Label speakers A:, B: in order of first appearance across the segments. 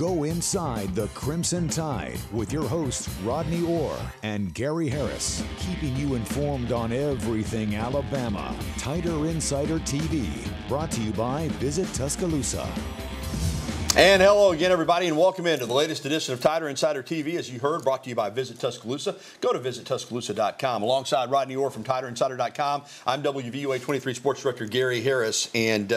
A: Go inside the Crimson Tide with your hosts Rodney Orr and Gary Harris, keeping you informed on everything Alabama. Tider Insider TV, brought to you by Visit Tuscaloosa.
B: And hello again, everybody, and welcome into the latest edition of Tider Insider TV, as you heard, brought to you by Visit Tuscaloosa. Go to visittuscaloosa.com. Alongside Rodney Orr from TiderInsider.com, I'm WVUA 23 Sports Director Gary Harris, and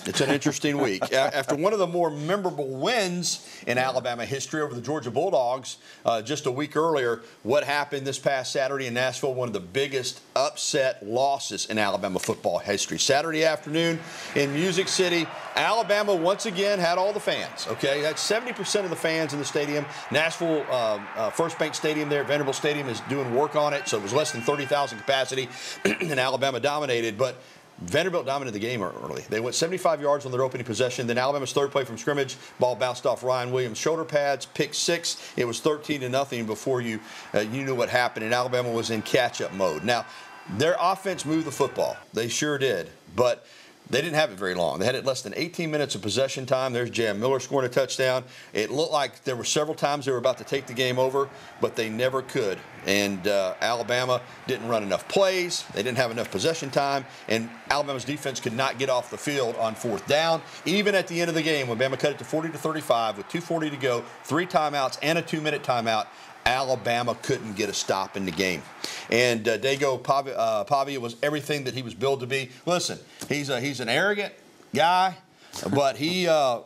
B: it's an interesting week. After one of the more memorable wins in Alabama history over the Georgia Bulldogs just a week earlier, what happened this past Saturday in Nashville, one of the biggest upset losses in Alabama football history. Saturday afternoon in Music City, Alabama once again had all the fans, okay? That's 70% of the fans in the stadium. Nashville First Bank Stadium there, Vanderbilt Stadium, is doing work on it, so it was less than 30,000 capacity, and Alabama dominated. But Vanderbilt dominated the game early. They went 75 yards on their opening possession. Then Alabama's third play from scrimmage, ball bounced off Ryan Williams' shoulder pads, pick six. It was 13-0 before you knew what happened, and Alabama was in catch-up mode. Now, their offense moved the football. They sure did, but they didn't have it very long. They had it less than 18 minutes of possession time. There's Jeheim Miller scoring a touchdown. It looked like there were several times they were about to take the game over, but they never could. And Alabama didn't run enough plays. They didn't have enough possession time. And Alabama's defense could not get off the field on fourth down. Even at the end of the game, when Bama cut it to 40-35 with 2:40 to go, 3 timeouts and a 2-minute timeout, Alabama couldn't get a stop in the game. And Dago Pavia was everything that he was billed to be. Listen, he's an arrogant guy, but he's a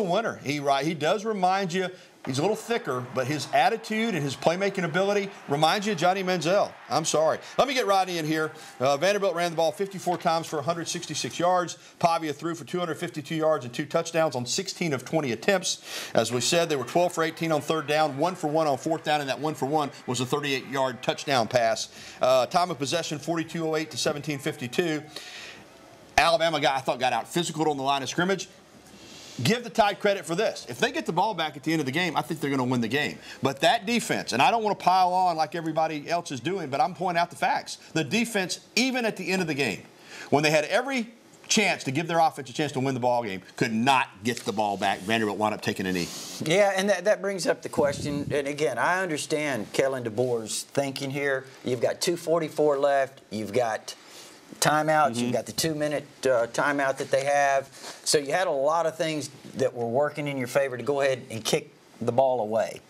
B: winner. He does remind you. He's a little thicker, but his attitude and his playmaking ability reminds you of Johnny Manziel. I'm sorry. Let me get Rodney in here. Vanderbilt ran the ball 54 times for 166 yards. Pavia threw for 252 yards and 2 touchdowns on 16 of 20 attempts. As we said, they were 12 for 18 on third down, 1 for 1 on fourth down, and that 1 for 1 was a 38-yard touchdown pass. Time of possession, 42:08 to 17:52. Alabama I thought got out physical on the line of scrimmage. Give the Tide credit for this. If they get the ball back at the end of the game, I think they're going to win the game. But that defense, and I don't want to pile on like everybody else is doing, but I'm pointing out the facts. The defense, even at the end of the game, when they had every chance to give their offense a chance to win the ball game, could not get the ball back. Vanderbilt wound up taking a knee.
C: Yeah, and that brings up the question. And again, I understand Kalen DeBoer's thinking here. You've got 2:44 left. You've got timeouts. You've got the 2-minute timeout that they have. So you had a lot of things that were working in your favor to go ahead and kick the ball away.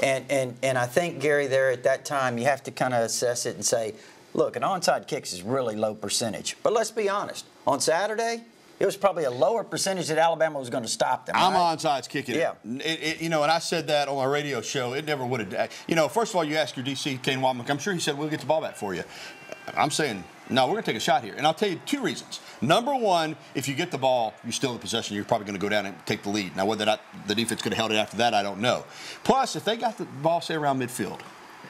C: And I think, Gary, there at that time, you have to kind of assess it and say, look, an onside kicks is really low percentage. But let's be honest. On Saturday, it was probably a lower percentage that Alabama was going to stop them.
B: I'm
C: right?
B: onside kicking
C: yeah.
B: it. And I said that on my radio show. It never would have. First of all, you ask your DC, Kane Wommack. I'm sure he said, we'll get the ball back for you. I'm saying, no, we're going to take a shot here. And I'll tell you 2 reasons. Number one, if you get the ball, you steal the possession, you're probably going to go down and take the lead. Now, whether or not the defense could have held it after that, I don't know. Plus, if they got the ball, say, around midfield,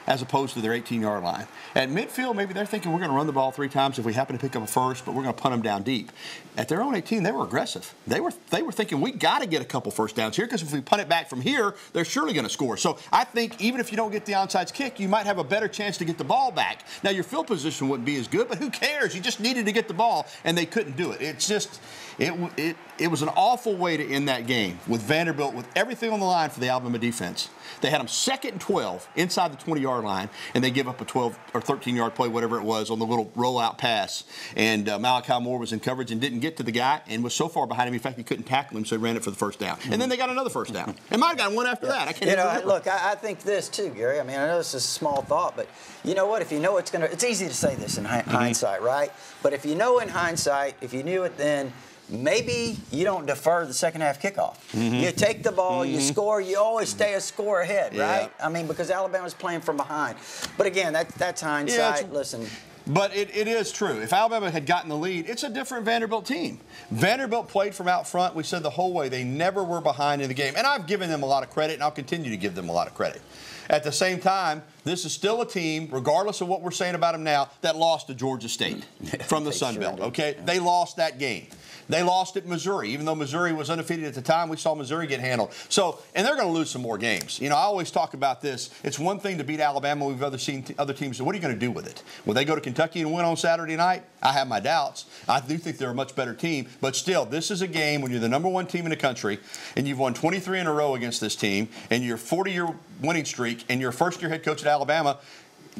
B: as opposed to their 18-yard line. At midfield, maybe they're thinking we're going to run the ball 3 times if we happen to pick up a first, but we're going to punt them down deep. At their own 18, they were aggressive. They were thinking we got to get a couple first downs here because if we punt it back from here, they're surely going to score. So I think even if you don't get the onside kick, you might have a better chance to get the ball back. Now, your field position wouldn't be as good, but who cares? You just needed to get the ball, and they couldn't do it. It's just it was an awful way to end that game with Vanderbilt with everything on the line for the Alabama defense. They had them 2nd and 12 inside the 20-yard line, and they give up a 12 or 13-yard play, whatever it was, on the little rollout pass. And Malachi Moore was in coverage and didn't get to the guy and was so far behind him, in fact, he couldn't tackle him, so he ran it for the first down. And then they got another first down. And might have gotten one after that. I can't remember.
C: Look, I think this too, Gary. I mean, I know this is a small thought, but you know what? If you know it's easy to say this in hindsight, right? But if you know in hindsight, if you knew it then, maybe you don't defer the second half kickoff. You take the ball, you score, you always stay a score ahead, right? I mean, because Alabama's playing from behind. But again, that's hindsight.
B: Yeah,
C: listen.
B: But it is true. If Alabama had gotten the lead, it's a different Vanderbilt team. Vanderbilt played from out front. We said the whole way they never were behind in the game. And I've given them a lot of credit, and I'll continue to give them a lot of credit. At the same time, this is still a team, regardless of what we're saying about them now, that lost to Georgia State from the Sun Belt, okay? They lost that game. They lost at Missouri, even though Missouri was undefeated at the time. We saw Missouri get handled. So, and they're going to lose some more games. You know, I always talk about this. It's one thing to beat Alabama. We've seen other teams. So what are you going to do with it? Will they go to Kentucky and win on Saturday night? I have my doubts. I do think they're a much better team. But still, this is a game when you're the #1 team in the country and you've won 23 in a row against this team and you're 40-year winning streak and you're a first-year head coach at Alabama.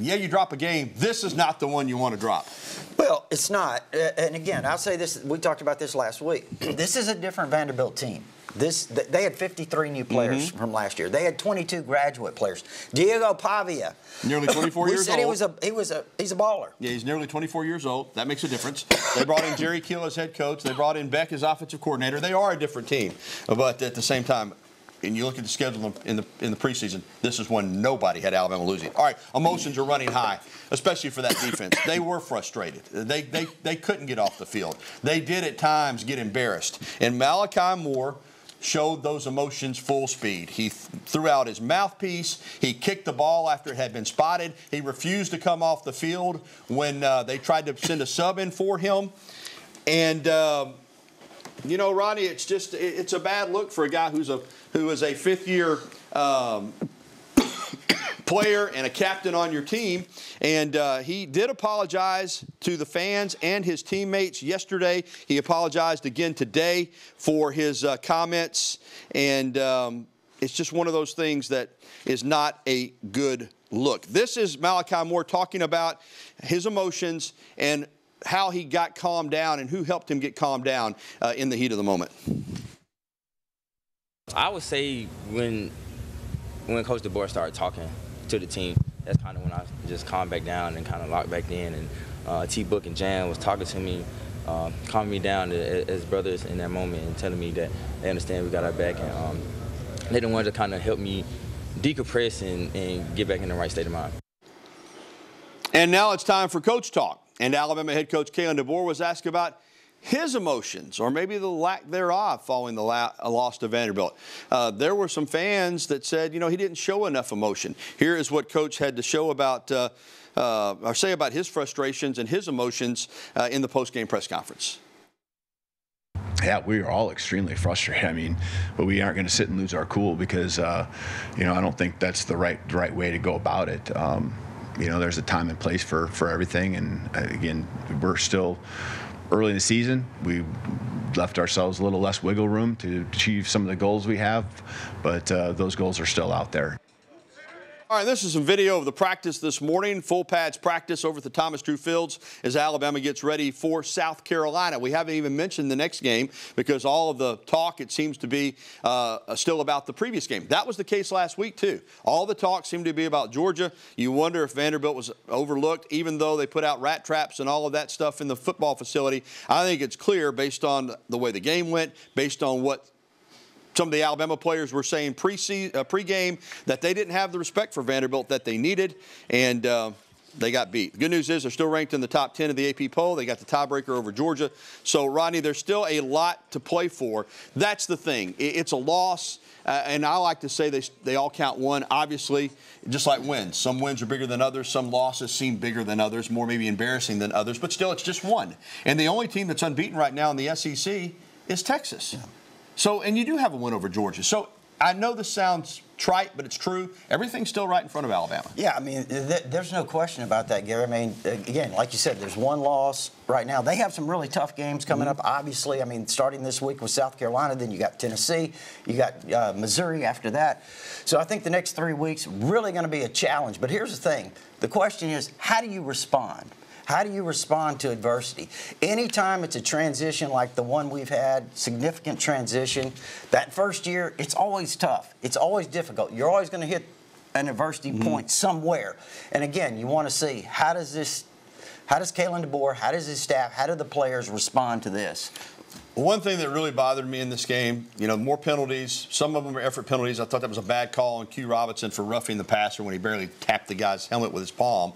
B: Yeah, you drop a game. This is not the one you want to drop.
C: Well, it's not. And again, I'll say this. We talked about this last week. This is a different Vanderbilt team. They had 53 new players from last year. They had 22 graduate players. Diego Pavia,
B: nearly 24 years old.
C: He's a baller.
B: Yeah, he's nearly 24 years old. That makes a difference. They brought in Jerry Kill as head coach. They brought in Beck as offensive coordinator. They are a different team, but at the same time. And you look at the schedule in the preseason, this is when nobody had Alabama losing. All right, emotions are running high, especially for that defense. They were frustrated. They couldn't get off the field. They did at times get embarrassed. And Malachi Moore showed those emotions full speed. He threw out his mouthpiece. He kicked the ball after it had been spotted. He refused to come off the field when they tried to send a sub in for him. And you know, Rodney, it's a bad look for a guy who is a fifth-year player and a captain on your team. And he did apologize to the fans and his teammates yesterday. He apologized again today for his comments. And it's just one of those things that is not a good look. This is Malachi Moore talking about his emotions and how he got calmed down and who helped him get calmed down in the heat of the moment.
D: I would say when Coach DeBoer started talking to the team, that's kind of when I just calmed back down and kind of locked back in. And T-Book and Jan was talking to me, calming me down as brothers in that moment and telling me that they understand we got our back. And they the ones that kind of helped me decompress and get back in the right state of mind.
B: And now it's time for Coach Talk. And Alabama head coach Kalen DeBoer was asked about his emotions, or maybe the lack thereof, following the loss to Vanderbilt. There were some fans that said, you know, he didn't show enough emotion. Here is what Coach had to show about, or say about his frustrations and his emotions in the post-game press conference.
E: Yeah, we are all extremely frustrated. I mean, but we aren't going to sit and lose our cool because, you know, I don't think that's the right way to go about it. You know, there's a time and place for everything. And again, we're still early in the season. We left ourselves a little less wiggle room to achieve some of the goals we have, but those goals are still out there.
B: All right, this is some video of the practice this morning. Full pads practice over at the Thomas Drew Fields as Alabama gets ready for South Carolina. We haven't even mentioned the next game because all of the talk, it seems to be still about the previous game. That was the case last week, too. All the talk seemed to be about Georgia. You wonder if Vanderbilt was overlooked, even though they put out rat traps and all of that stuff in the football facility. I think it's clear based on the way the game went, based on what some of the Alabama players were saying pregame, that they didn't have the respect for Vanderbilt that they needed, and they got beat. The good news is they're still ranked in the top 10 of the AP poll. They got the tiebreaker over Georgia. So, Rodney, there's still a lot to play for. That's the thing. It's a loss, and I like to say they all count one. Obviously, just like wins. Some wins are bigger than others. Some losses seem bigger than others, more maybe embarrassing than others. But still, it's just one. And the only team that's unbeaten right now in the SEC is Texas. Yeah. So, and you do have a win over Georgia. So, I know this sounds trite, but it's true. Everything's still right in front of Alabama.
C: Yeah, I mean, there's no question about that, Gary. I mean, again, like you said, there's one loss right now. They have some really tough games coming up, obviously. I mean, starting this week with South Carolina, then you got Tennessee, you got Missouri after that. So I think the next 3 weeks really going to be a challenge. But here's the thing. The question is, how do you respond? How do you respond to adversity? Anytime it's a transition like the one we've had, significant transition, that first year, it's always tough. It's always difficult. You're always going to hit an adversity point somewhere. And again, you want to see how does Kalen DeBoer, how does his staff, how do the players respond to this?
B: One thing that really bothered me in this game, you know, more penalties. Some of them are effort penalties. I thought that was a bad call on Q Robinson for roughing the passer when he barely tapped the guy's helmet with his palm.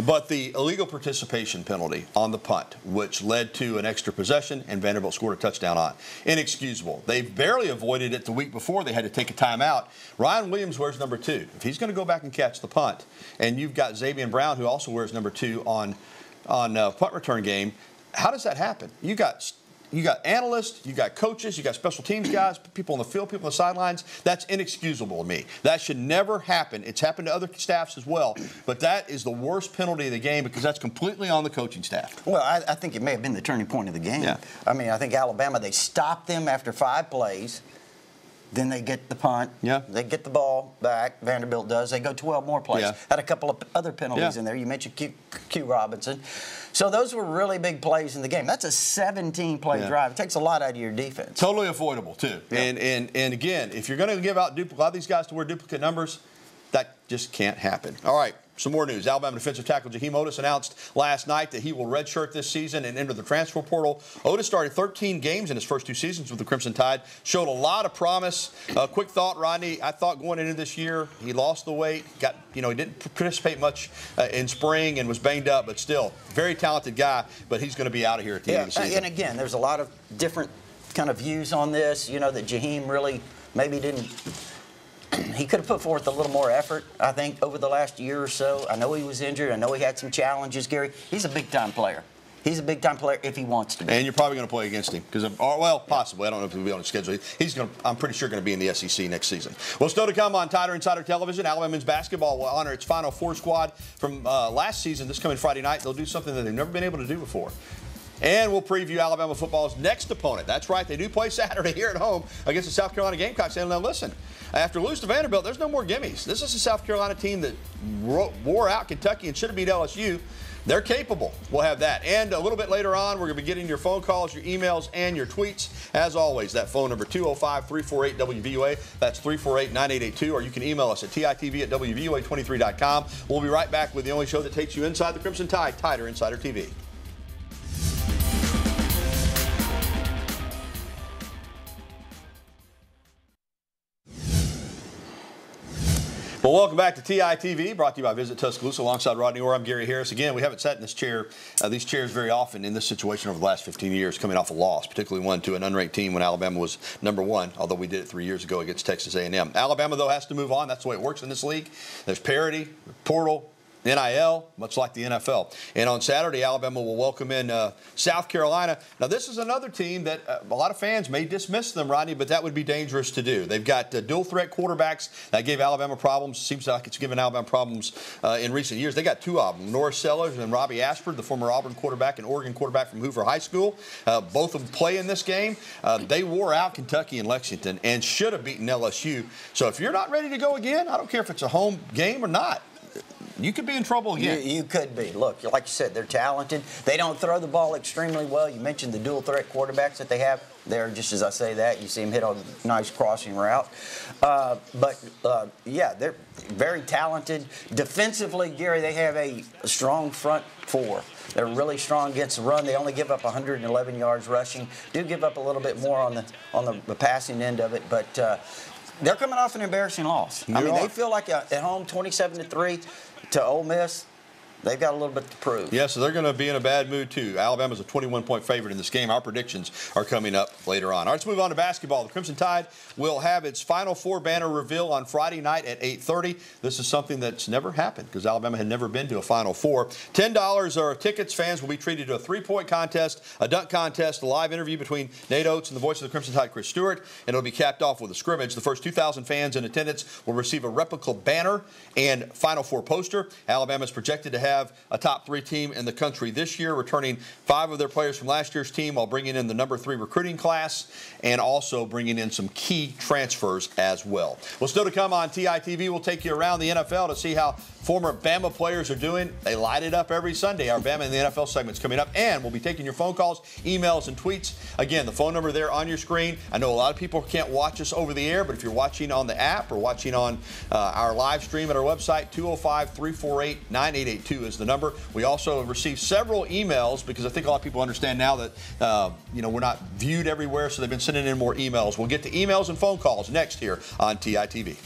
B: But the illegal participation penalty on the punt, which led to an extra possession, and Vanderbilt scored a touchdown on. Inexcusable. They barely avoided it the week before. They had to take a timeout. Ryan Williams wears number 2. If he's going to go back and catch the punt, and you've got Xavier Brown, who also wears number 2 on punt return game, how does that happen? You got You got analysts, you got coaches, you got special teams guys, people on the field, people on the sidelines. That's inexcusable to me. That should never happen. It's happened to other staffs as well, but that is the worst penalty of the game because that's completely on the coaching staff.
C: Well, I think it may have been the turning point of the game.
B: Yeah.
C: I mean, I think Alabama, they stopped them after 5 plays. Then they get the punt.
B: Yeah.
C: They get the ball back. Vanderbilt does. They go 12 more plays.
B: Yeah.
C: Had a couple of other penalties in there. You mentioned Q Robinson. So those were really big plays in the game. That's a 17-play drive. It takes a lot out of your defense.
B: Totally avoidable, too.
C: Yeah.
B: And again, if you're going to give out a lot of these guys to wear duplicate numbers, that just can't happen. All right. Some more news. Alabama defensive tackle Jeheim Oatis announced last night that he will redshirt this season and enter the transfer portal. Oatis started 13 games in his first 2 seasons with the Crimson Tide. Showed a lot of promise. Quick thought, Rodney. I thought going into this year, he lost the weight. He didn't participate much in spring and was banged up, but still, very talented guy. But he's going to be out of here at the end of the season.
C: And again, there's a lot of different kind of views on this. That Jeheim really maybe didn't. He could have put forth a little more effort, I think, over the last year or so. I know he was injured. I know he had some challenges, Gary. He's a big-time player. He's a big-time player if he wants to be.
B: And you're probably going to play against him. Possibly. I don't know if he'll be on the schedule. I'm pretty sure going to be in the SEC next season. Well, still to come on Tider Insider Television, Alabama men's basketball will honor its Final Four squad from last season. This coming Friday night, they'll do something that they've never been able to do before. And we'll preview Alabama football's next opponent. That's right, they do play Saturday here at home against the South Carolina Gamecocks. And now listen, after losing to Vanderbilt, there's no more gimmies. This is a South Carolina team that wore out Kentucky and should have beat LSU. They're capable. We'll have that. And a little bit later on, we're going to be getting your phone calls, your emails, and your tweets. As always, that phone number, 205-348-WVUA. That's 348-9882. Or you can email us at TITV@WVUA23.com. We'll be right back with the only show that takes you inside the Crimson Tide, Tider Insider TV. Well, welcome back to TITV, brought to you by Visit Tuscaloosa. Alongside Rodney Orr, I'm Gary Harris. Again, we haven't sat in this chair, these chairs very often in this situation over the last 15 years, coming off a loss, particularly one to an unranked team when Alabama was #1, although we did it 3 years ago against Texas A&M. Alabama, though, has to move on. That's the way it works in this league. There's parity, portal, NIL, much like the NFL. And on Saturday, Alabama will welcome in South Carolina. Now, this is another team that a lot of fans may dismiss them, Rodney, but that would be dangerous to do. They've got dual-threat quarterbacks that gave Alabama problems. Seems like it's given Alabama problems in recent years. They got 2 of them, Lanorris and Robby Ashford, the former Auburn quarterback and Oregon quarterback from Hoover High School. Both of them play in this game. They wore out Kentucky and Lexington and should have beaten LSU. So if you're not ready to go again, I don't care if it's a home game or not. You could be in trouble again.
C: You could be. Look, like you said, they're talented. They don't throw the ball extremely well. You mentioned the dual-threat quarterbacks that they have. They're, just as I say that, you see them hit a nice crossing route. Yeah, they're very talented. Defensively, Gary, they have a strong front 4. They're really strong against the run. They only give up 111 yards rushing. Do give up a little bit more on the passing end of it, but they're coming off an embarrassing loss. They feel like at home 27-3 to Ole Miss. They've got a little bit to prove.
B: Yeah, so they're going to be in a bad mood, too. Alabama's a 21-point favorite in this game. Our predictions are coming up later on. All right, let's move on to basketball. The Crimson Tide will have its Final Four banner reveal on Friday night at 8:30. This is something that's never happened because Alabama had never been to a Final Four. $10 are tickets. Fans will be treated to a 3-point contest, a dunk contest, a live interview between Nate Oates and the voice of the Crimson Tide, Chris Stewart, and it'll be capped off with a scrimmage. The first 2,000 fans in attendance will receive a replica banner and Final Four poster. Alabama is projected to have a top 3 team in the country this year, returning 5 of their players from last year's team while bringing in the #3 recruiting class and also bringing in some key transfers as well. Well, still to come on TITV, we'll take you around the NFL to see how former Bama players are doing. They light it up every Sunday. Our Bama in the NFL segment's coming up, and we'll be taking your phone calls, emails, and tweets. Again, the phone number there on your screen. I know a lot of people can't watch us over the air, but if you're watching on the app or watching on our live stream at our website, 205-348-9882 is the number. We also received several emails because I think a lot of people understand now that we're not viewed everywhere, so they've been sending in more emails. We'll get to emails and phone calls next here on TITV.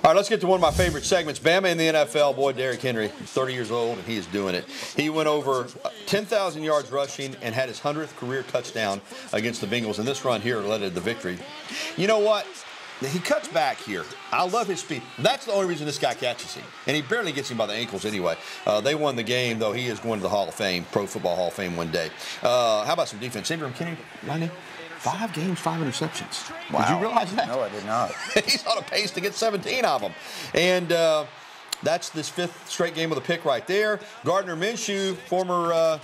B: All right, let's get to one of my favorite segments. Bama in the NFL. Boy, Derrick Henry, 30 years old, and he is doing it. He went over 10,000 yards rushing and had his 100th career touchdown against the Bengals. And this run here led to the victory. You know what? he cuts back here. I love his speed. That's the only reason this guy catches him. And he barely gets him by the ankles anyway. They won the game, though. He is going to the Hall of Fame, Pro Football Hall of Fame one day. How about some defense? Abraham Kennedy, 5 games, 5 interceptions.
C: Wow.
B: Did you realize that?
C: No, I did not.
B: He's on a pace to get 17 of them. And that's this 5th straight game with a pick right there. Gardner Minshew, former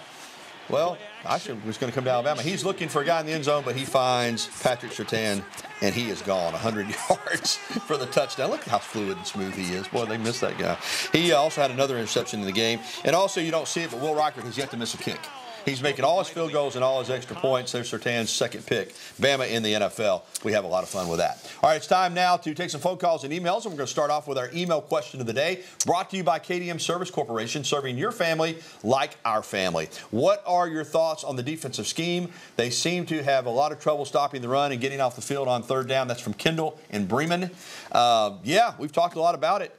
B: Ashford was going to come to Alabama. He's looking for a guy in the end zone, but he finds Patrick Surtain, and he is gone 100 yards for the touchdown. Look how fluid and smooth he is. Boy, they missed that guy. He also had another interception in the game. And also, you don't see it, but Will Reichert has yet to miss a kick. He's making all his field goals and all his extra points. There's Surtain's 2nd pick. Bama in the NFL. We have a lot of fun with that. All right, it's time now to take some phone calls and emails. And we're going to start off with our email question of the day, brought to you by KDM Service Corporation, serving your family like our family. What are your thoughts on the defensive scheme? They seem to have a lot of trouble stopping the run and getting off the field on 3rd down. That's from Kendall in Bremen. Yeah, we've talked a lot about it.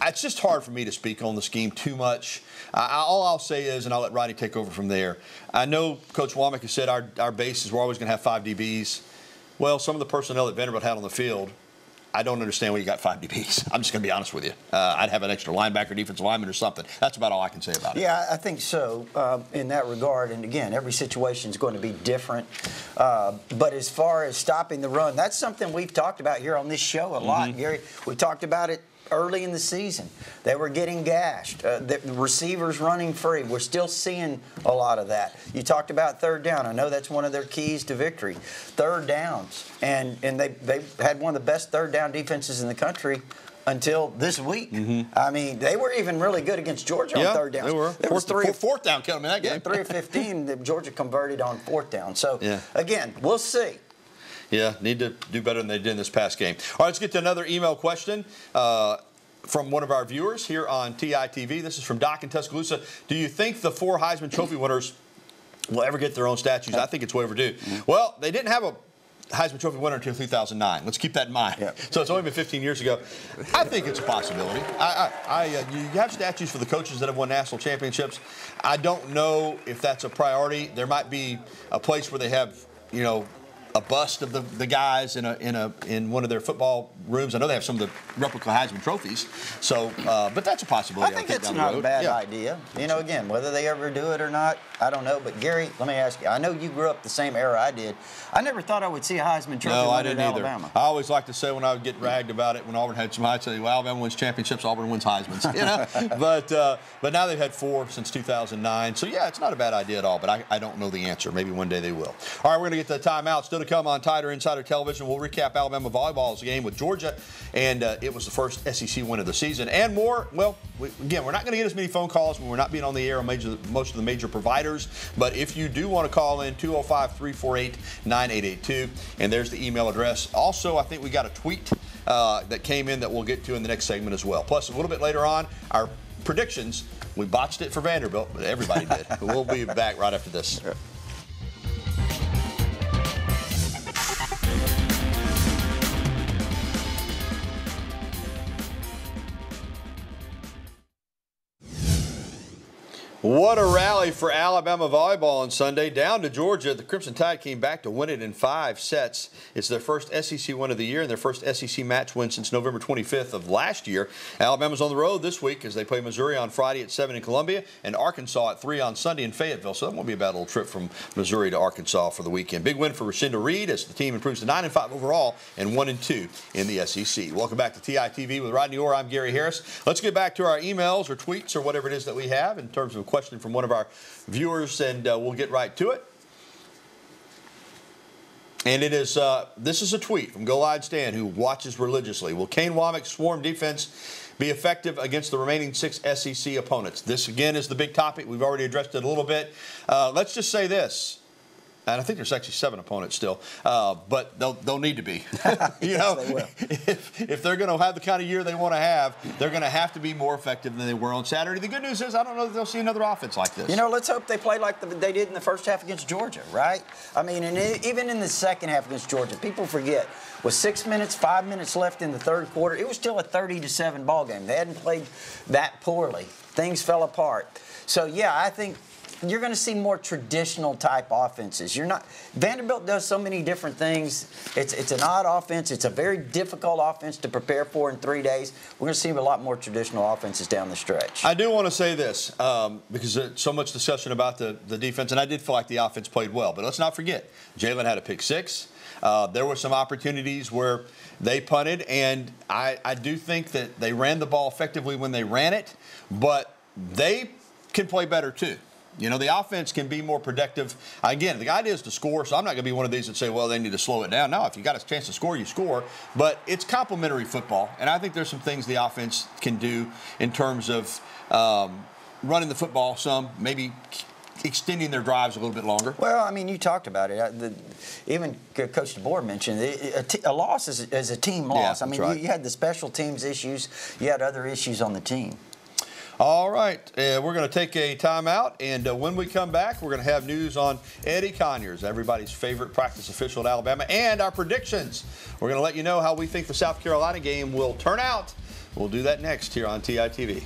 B: It's just hard for me to speak on the scheme too much. All I'll say is, and I'll let Rodney take over from there, I know Coach Womack has said our base is we're always going to have 5 DBs. Well, some of the personnel that Vanderbilt had on the field, I don't understand why you got 5 DBs. I'm just going to be honest with you. I'd have an extra linebacker, defensive lineman, or something. That's about all I can say about it.
C: Yeah, I think so in that regard. And, again, every situation is going to be different. But as far as stopping the run, that's something we've talked about here on this show a lot, Gary. We talked about it early in the season. They were getting gashed. The receivers running free. We're still seeing a lot of that. You talked about 3rd down. I know that's one of their keys to victory. 3rd downs. And they had one of the best 3rd down defenses in the country until this week. I mean, they were even really good against Georgia on 3rd down.
B: They were. Fourth down killed them in that game.
C: 3 of 15 that Georgia converted on 4th down. So, again, we'll see.
B: Yeah, need to do better than they did in this past game. All right, let's get to another email question from one of our viewers here on TITV. This is from Doc in Tuscaloosa. Do you think the 4 Heisman Trophy winners will ever get their own statues? I think it's way overdue. Well, they didn't have a Heisman Trophy winner until 2009. Let's keep that in mind. So it's only been 15 years ago. I think it's a possibility. You have statues for the coaches that have won national championships. I don't know if that's a priority. There might be a place where they have, a bust of the guys in one of their football rooms. I know they have some of the replica Heisman trophies. So, but that's a possibility.
C: I think it's not a bad idea. Again, whether they ever do it or not, I don't know. But Gary, let me ask you. I know you grew up the same era I did. I never thought I would see a Heisman Trophy winner in Alabama.
B: I always like to say when I would get ragged about it when Auburn had some, I'd say, well, Alabama wins championships, Auburn wins Heismans. But now they've had 4 since 2009. So yeah, it's not a bad idea at all. But I don't know the answer. Maybe one day they will. All right, we're going to get to the timeout. Still to come on Tider Insider Television. We'll recap Alabama volleyball's game with Georgia, and it was the first SEC win of the season and more. Well, again, we're not going to get as many phone calls when we're not being on the air on most of the major providers. But if you do want to call in, 205-348-9882, and there's the email address. Also, I think we got a tweet that came in that we'll get to in the next segment as well. Plus, a little bit later on, our predictions. We botched it for Vanderbilt, but everybody did. But we'll be back right after this. What a rally for Alabama volleyball on Sunday. Down to Georgia, the Crimson Tide came back to win it in 5 sets. It's their first SEC win of the year and their first SEC match win since November 25th of last year. Alabama's on the road this week as they play Missouri on Friday at 7 in Columbia and Arkansas at 3 on Sunday in Fayetteville. So that won't be a bad little trip from Missouri to Arkansas for the weekend. Big win for Rashinda Reed as the team improves to 9-5 overall and 1-2 in the SEC. Welcome back to TITV with Rodney Orr. I'm Gary Harris. Let's get back to our emails or tweets or whatever it is that we have in terms of question from one of our viewers, and we'll get right to it. And it is this is a tweet from Go-Eyed Stan, who watches religiously. Will Kane Womack's swarm defense be effective against the remaining 6 SEC opponents? This, again, is the big topic. We've already addressed it a little bit. Let's just say this. And I think there's actually 7 opponents still, but they'll need to be.
C: Yes, they will.
B: If they're going to have the kind of year they want to have, they're going to have to be more effective than they were on Saturday. The good news is I don't know that they'll see another offense like this.
C: Let's hope they play like they did in the first half against Georgia, right? I mean, and even in the second half against Georgia, people forget, with 5 minutes left in the third quarter, it was still a 30-7 ball game. They hadn't played that poorly. Things fell apart. So, yeah, I think you're going to see more traditional type offenses. Vanderbilt does so many different things. It's an odd offense. It's a very difficult offense to prepare for in 3 days. We're going to see a lot more traditional offenses down the stretch.
B: I do want to say this because there's so much discussion about the defense, and I did feel like the offense played well. But let's not forget, Jalen had a pick six. There were some opportunities where they punted, and I do think that they ran the ball effectively when they ran it, but they can play better too. You know, the offense can be more productive. Again, the idea is to score, so I'm not going to be one of these that say, well, they need to slow it down. No, if you got a chance to score, you score. But it's complementary football, and I think there's some things the offense can do in terms of running the football some, maybe extending their drives a little bit longer.
C: Well, I mean, you talked about it. Even Coach DeBoer mentioned a loss is a team loss.
B: Yeah,
C: I mean,
B: right.
C: you had the special teams issues. You had other issues on the team.
B: All right, we're going to take a timeout, and when we come back, we're going to have news on Eddie Conyers, everybody's favorite practice official at Alabama, and our predictions. We're going to let you know how we think the South Carolina game will turn out. We'll do that next here on TITV.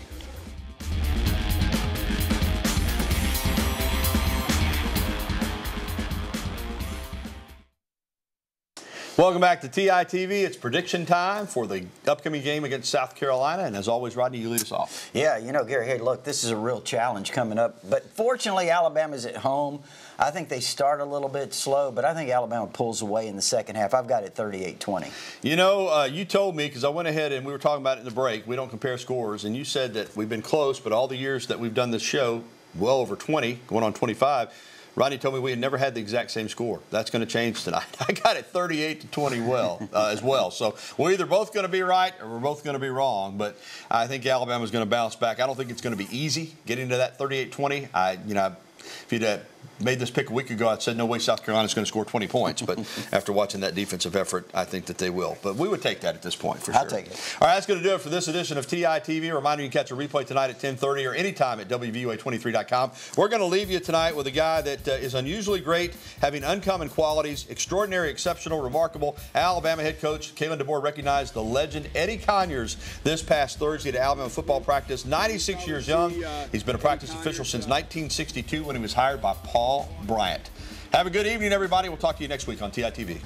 B: Welcome back to TITV. It's prediction time for the upcoming game against South Carolina. And as always, Rodney, you lead us off.
C: Yeah, you know, Gary, hey, look, this is a real challenge coming up. But fortunately, Alabama's at home. I think they start a little bit slow, but I think Alabama pulls away in the second half. I've got it 38-20.
B: You know, you told me, because I went ahead and we were talking about it in the break, we don't compare scores, and you said that we've been close, but all the years that we've done this show, well over 20, going on 25, Rodney told me we had never had the exact same score. That's going to change tonight. I got it 38-20 as well. So we're either both going to be right or we're both going to be wrong. But I think Alabama's going to bounce back. I don't think it's going to be easy getting to that 38-20. If you'd made this pick a week ago, I'd said no way South Carolina's going to score 20 points. But after watching that defensive effort, I think that they will. But we would take that at this point for sure.
C: I'll take it.
B: All right, that's going to do it for this edition of TITV. Reminder, you can catch a replay tonight at 10:30 or anytime at WVUA23.com. We're going to leave you tonight with a guy that is unusually great, having uncommon qualities, extraordinary, exceptional, remarkable. Alabama head coach Kalen DeBoer recognized the legend Eddie Conyers this past Thursday at Alabama football practice. 96 years young. He's been a practice official since 1962 when he was hired by Paul Bryant. Have a good evening, everybody. We'll talk to you next week on TITV.